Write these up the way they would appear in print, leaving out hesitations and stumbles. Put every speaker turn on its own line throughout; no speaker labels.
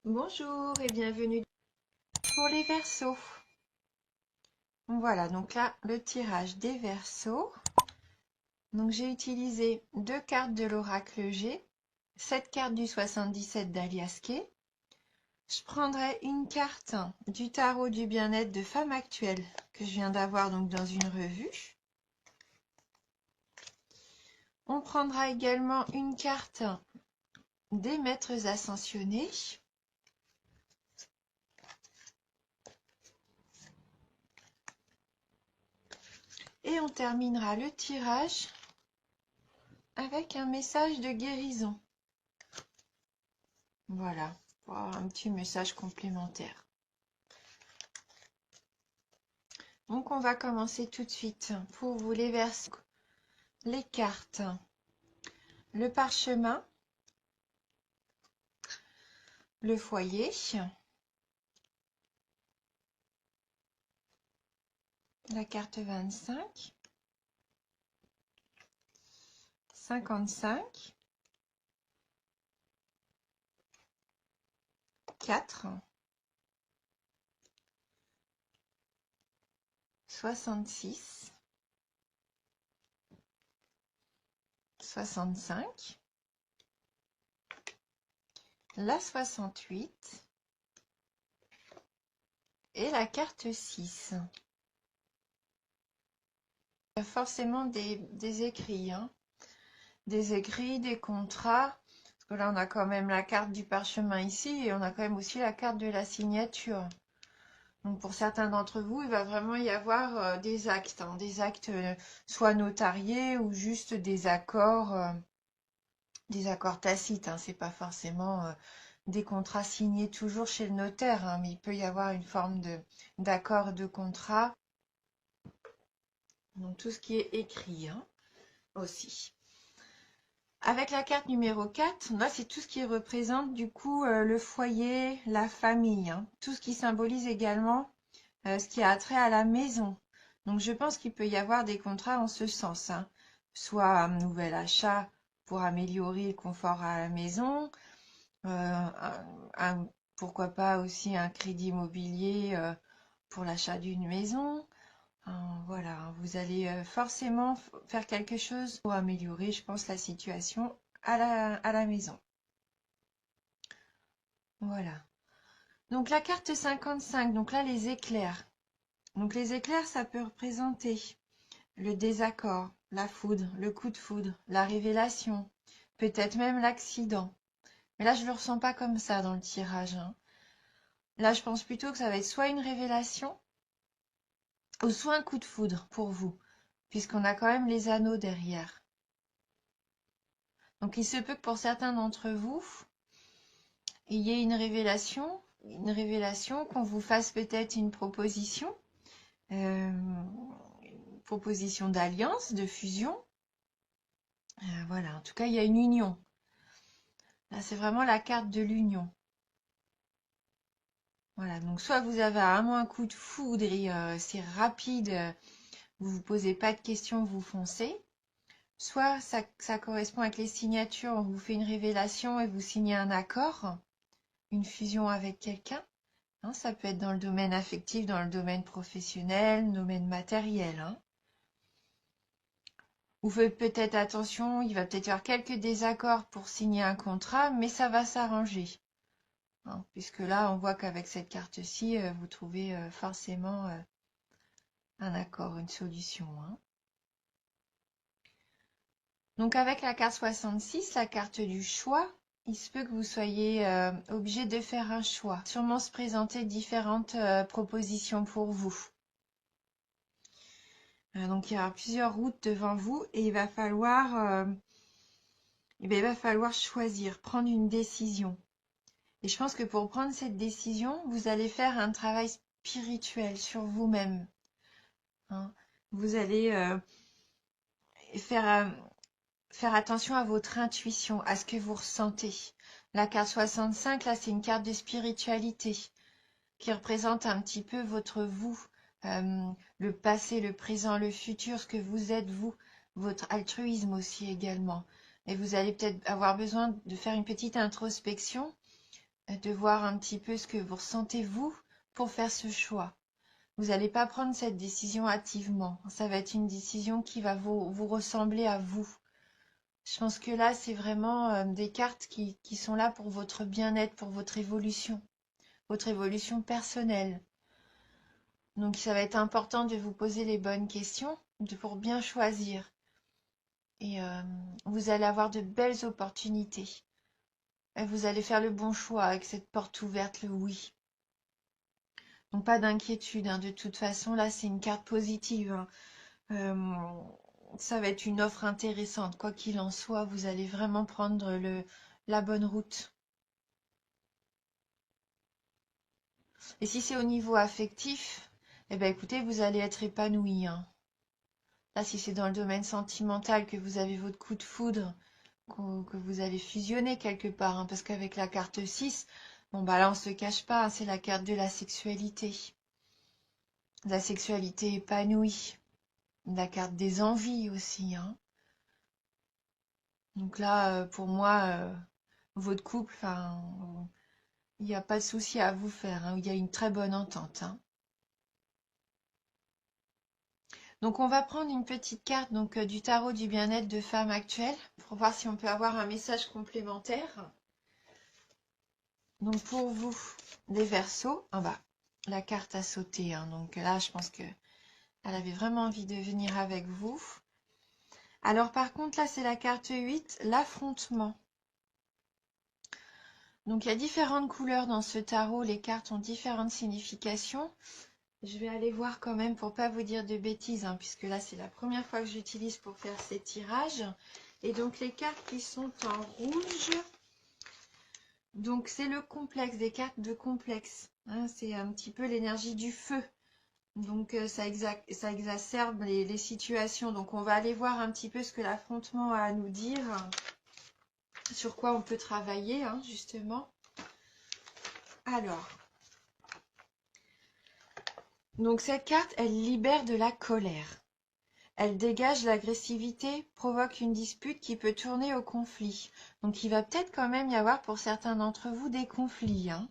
Bonjour et bienvenue pour les Verseaux. Voilà, donc là, le tirage des Verseaux. Donc j'ai utilisé 2 cartes de l'oracle G, 7 cartes du 77 d'Alias Kay. Je prendrai une carte du tarot du bien-être de femme actuelle que je viens d'avoir donc dans une revue. On prendra également une carte des maîtres ascensionnés. Et on terminera le tirage avec un message de guérison. Voilà, pour avoir un petit message complémentaire. Donc on va commencer tout de suite pour vous les Verseaux. Les cartes, le parchemin, le foyer, la carte 25, 55, 4, 66, 65, la 68 et la carte 6. Il y a forcément des écrits, hein. Des écrits, des contrats. Parce que là, on a quand même la carte du parchemin ici et on a quand même aussi la carte de la signature. Donc pour certains d'entre vous, il va vraiment y avoir des actes, hein, des actes soit notariés ou juste des accords tacites. Hein. C'est pas forcément des contrats signés toujours chez le notaire, hein, mais il peut y avoir une forme d'accord de contrat. Donc tout ce qui est écrit, hein, aussi. Avec la carte numéro 4, là c'est tout ce qui représente du coup le foyer, la famille, hein, tout ce qui symbolise également ce qui a trait à la maison. Donc je pense qu'il peut y avoir des contrats en ce sens, hein. Soit un nouvel achat pour améliorer le confort à la maison, pourquoi pas aussi un crédit immobilier pour l'achat d'une maison. Voilà, vous allez forcément faire quelque chose pour améliorer, je pense, la situation à la maison. Voilà. Donc la carte 55, donc là les éclairs. Donc les éclairs, ça peut représenter le désaccord, la foudre, le coup de foudre, la révélation, peut-être même l'accident. Mais là, je ne le ressens pas comme ça dans le tirage, hein. Là, je pense plutôt que ça va être soit une révélation, ou soit un coup de foudre pour vous, puisqu'on a quand même les anneaux derrière. Donc il se peut que pour certains d'entre vous, il y ait une révélation, qu'on vous fasse peut-être une proposition d'alliance, de fusion. Voilà, en tout cas, il y a une union. Là, c'est vraiment la carte de l'union. Voilà, donc soit vous avez vraiment un coup de foudre et c'est rapide, vous vous posez pas de questions, vous foncez. Soit ça correspond avec les signatures, on vous fait une révélation et vous signez un accord, une fusion avec quelqu'un. Hein, ça peut être dans le domaine affectif, dans le domaine professionnel, le domaine matériel. Hein. Vous faites peut-être attention, il va peut-être y avoir quelques désaccords pour signer un contrat, mais ça va s'arranger. Hein, puisque là, on voit qu'avec cette carte-ci, vous trouvez forcément un accord, une solution. Hein. Donc avec la carte 66, la carte du choix, il se peut que vous soyez obligé de faire un choix. Sûrement se présenter différentes propositions pour vous. Donc il y aura plusieurs routes devant vous et il va falloir choisir, prendre une décision. Et je pense que pour prendre cette décision, vous allez faire un travail spirituel sur vous-même. Hein. Vous allez faire attention à votre intuition, à ce que vous ressentez. La carte 65, là, c'est une carte de spiritualité qui représente un petit peu votre vous, le passé, le présent, le futur, ce que vous êtes vous, votre altruisme aussi également. Et vous allez peut-être avoir besoin de faire une petite introspection de voir un petit peu ce que vous ressentez vous pour faire ce choix. Vous n'allez pas prendre cette décision hâtivement. Ça va être une décision qui va vous ressembler à vous. Je pense que là, c'est vraiment des cartes qui sont là pour votre bien-être, pour votre évolution personnelle. Donc, ça va être important de vous poser les bonnes questions pour bien choisir. Et vous allez avoir de belles opportunités. Et vous allez faire le bon choix avec cette porte ouverte, le oui. Donc, pas d'inquiétude, hein. De toute façon, là, c'est une carte positive, hein. Ça va être une offre intéressante. Quoi qu'il en soit, vous allez vraiment prendre la bonne route. Et si c'est au niveau affectif, eh ben écoutez, vous allez être épanoui, hein. Là, si c'est dans le domaine sentimental que vous avez votre coup de foudre, que vous allez fusionner quelque part, hein, parce qu'avec la carte 6, bon bah là on se cache pas, hein, c'est la carte de la sexualité. La sexualité épanouie. La carte des envies aussi, hein. Donc là, pour moi, votre couple, enfin, il n'y a pas de souci à vous faire, hein. Il y a une très bonne entente, hein. Donc on va prendre une petite carte donc du tarot du bien-être de femme actuelle pour voir si on peut avoir un message complémentaire. Donc pour vous, les Verseaux, ah bah, la carte a sauté, hein. Donc là je pense que elle avait vraiment envie de venir avec vous. Alors par contre là c'est la carte 8, l'affrontement. Donc il y a différentes couleurs dans ce tarot, les cartes ont différentes significations. Je vais aller voir quand même pour pas vous dire de bêtises, hein, puisque là c'est la première fois que j'utilise pour faire ces tirages. Et donc les cartes qui sont en rouge, donc c'est le complexe, des cartes de complexe, hein, c'est un petit peu l'énergie du feu. Donc ça exacerbe les situations. Donc on va aller voir un petit peu ce que l'affrontement a à nous dire, sur quoi on peut travailler, hein, justement. Alors, donc cette carte, elle libère de la colère. Elle dégage l'agressivité, provoque une dispute qui peut tourner au conflit. Donc il va peut-être quand même y avoir pour certains d'entre vous des conflits, hein.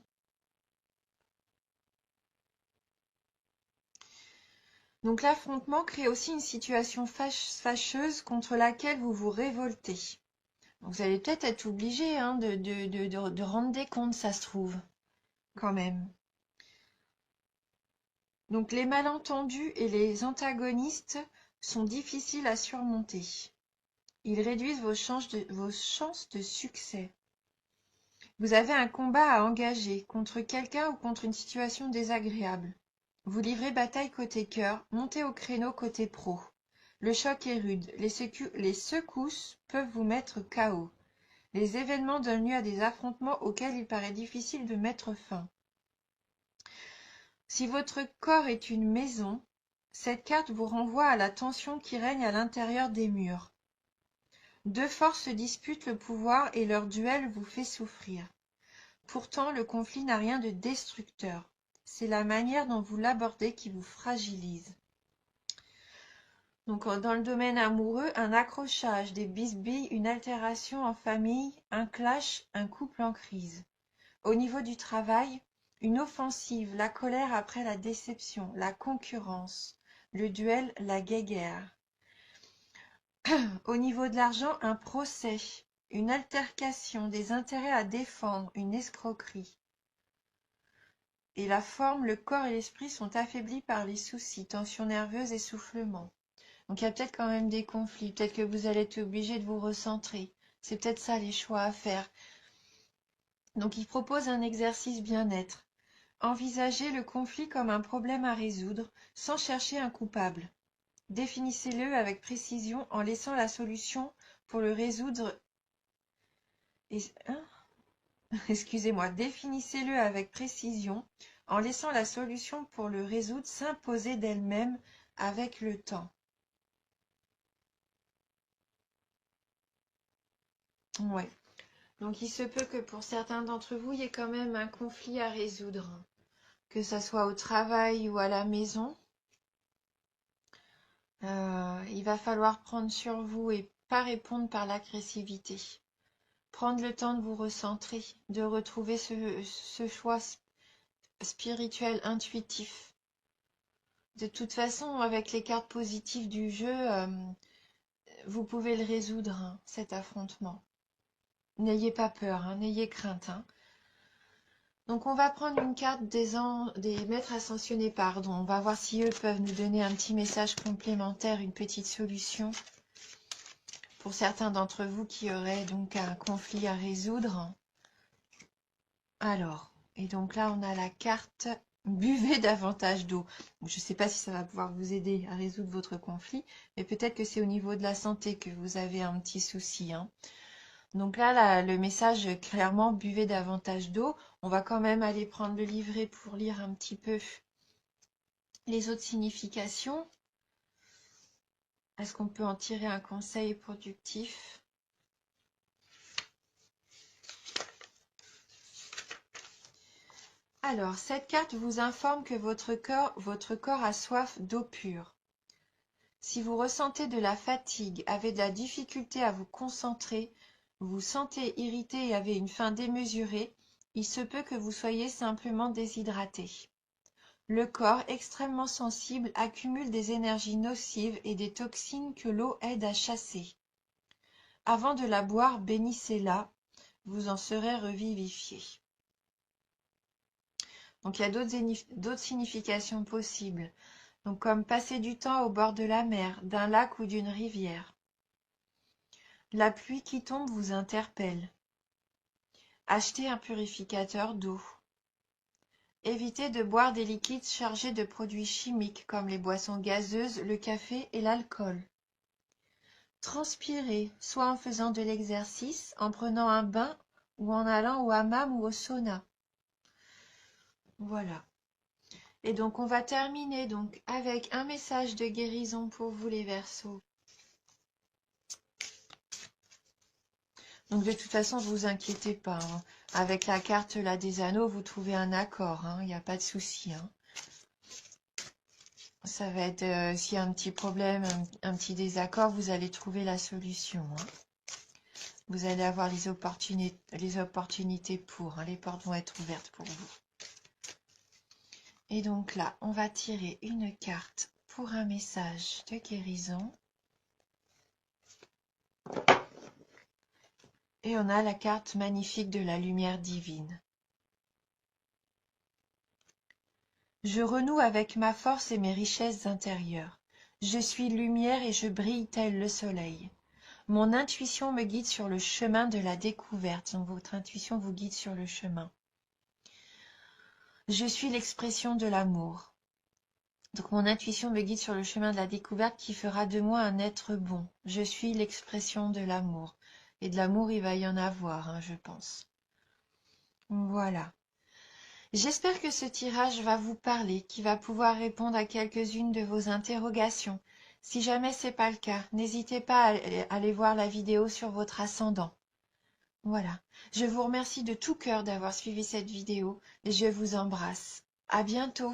Donc l'affrontement crée aussi une situation fâcheuse contre laquelle vous vous révoltez. Donc, vous allez peut-être être obligé, hein, de rendre des comptes, ça se trouve, quand même. Donc les malentendus et les antagonistes sont difficiles à surmonter. Ils réduisent vos chances de succès. Vous avez un combat à engager contre quelqu'un ou contre une situation désagréable. Vous livrez bataille côté cœur, montez au créneau côté pro. Le choc est rude, les secousses peuvent vous mettre KO. Les événements donnent lieu à des affrontements auxquels il paraît difficile de mettre fin. Si votre corps est une maison, cette carte vous renvoie à la tension qui règne à l'intérieur des murs. Deux forces disputent le pouvoir et leur duel vous fait souffrir. Pourtant, le conflit n'a rien de destructeur. C'est la manière dont vous l'abordez qui vous fragilise. Donc, dans le domaine amoureux, un accrochage, des bisbilles, une altération en famille, un clash, un couple en crise. Au niveau du travail, une offensive, la colère après la déception, la concurrence, le duel, la guéguerre. Au niveau de l'argent, un procès, une altercation, des intérêts à défendre, une escroquerie. Et la forme, le corps et l'esprit sont affaiblis par les soucis, tensions nerveuses, essoufflement. Donc il y a peut-être quand même des conflits, peut-être que vous allez être obligé de vous recentrer. C'est peut-être ça les choix à faire. Donc il propose un exercice bien-être. Envisagez le conflit comme un problème à résoudre, sans chercher un coupable. Définissez-le avec précision en laissant la solution pour le résoudre. Excusez-moi, définissez-le avec précision en laissant la solution pour le résoudre s'imposer d'elle-même avec le temps. Ouais. Donc il se peut que pour certains d'entre vous, il y ait quand même un conflit à résoudre, que ça soit au travail ou à la maison. Il va falloir prendre sur vous et pas répondre par l'agressivité. prendre le temps de vous recentrer, de retrouver ce choix spirituel intuitif. De toute façon, avec les cartes positives du jeu, vous pouvez le résoudre, hein, cet affrontement. N'ayez pas peur, hein, n'ayez crainte. Hein. Donc on va prendre une carte des maîtres ascensionnés, pardon. On va voir si eux peuvent nous donner un petit message complémentaire, une petite solution. Pour certains d'entre vous qui auraient donc un conflit à résoudre. Alors, et donc là on a la carte buvez davantage d'eau. Je ne sais pas si ça va pouvoir vous aider à résoudre votre conflit, mais peut-être que c'est au niveau de la santé que vous avez un petit souci. Hein. Donc là, le message, clairement, buvez davantage d'eau. On va quand même aller prendre le livret pour lire un petit peu les autres significations. Est-ce qu'on peut en tirer un conseil productif? Alors, cette carte vous informe que votre corps a soif d'eau pure. Si vous ressentez de la fatigue, avez de la difficulté à vous concentrer, vous vous sentez irrité et avez une faim démesurée, il se peut que vous soyez simplement déshydraté. Le corps, extrêmement sensible, accumule des énergies nocives et des toxines que l'eau aide à chasser. Avant de la boire, bénissez-la, vous en serez revivifié. Donc il y a d'autres significations possibles. Donc comme passer du temps au bord de la mer, d'un lac ou d'une rivière. La pluie qui tombe vous interpelle. Achetez un purificateur d'eau. Évitez de boire des liquides chargés de produits chimiques comme les boissons gazeuses, le café et l'alcool. Transpirez, soit en faisant de l'exercice, en prenant un bain ou en allant au hammam ou au sauna. Voilà. Et donc on va terminer donc avec un message de guérison pour vous les Verseaux. Donc de toute façon, ne vous inquiétez pas. Hein. Avec la carte là des anneaux, vous trouvez un accord. Il n'y a pas de souci. Hein. Ça va être, s'il y a un petit problème, un petit désaccord, vous allez trouver la solution. Hein. Vous allez avoir les opportunités pour. Hein. Les portes vont être ouvertes pour vous. Et donc là, on va tirer une carte pour un message de guérison. Et on a la carte magnifique de la lumière divine. Je renoue avec ma force et mes richesses intérieures. Je suis lumière et je brille tel le soleil. Mon intuition me guide sur le chemin de la découverte. Donc votre intuition vous guide sur le chemin. Je suis l'expression de l'amour. Donc mon intuition me guide sur le chemin de la découverte qui fera de moi un être bon. Je suis l'expression de l'amour. Et de l'amour, il va y en avoir, hein, je pense. Voilà. J'espère que ce tirage va vous parler, qu'il va pouvoir répondre à quelques-unes de vos interrogations. Si jamais ce n'est pas le cas, n'hésitez pas à aller voir la vidéo sur votre ascendant. Voilà. Je vous remercie de tout cœur d'avoir suivi cette vidéo et je vous embrasse. À bientôt.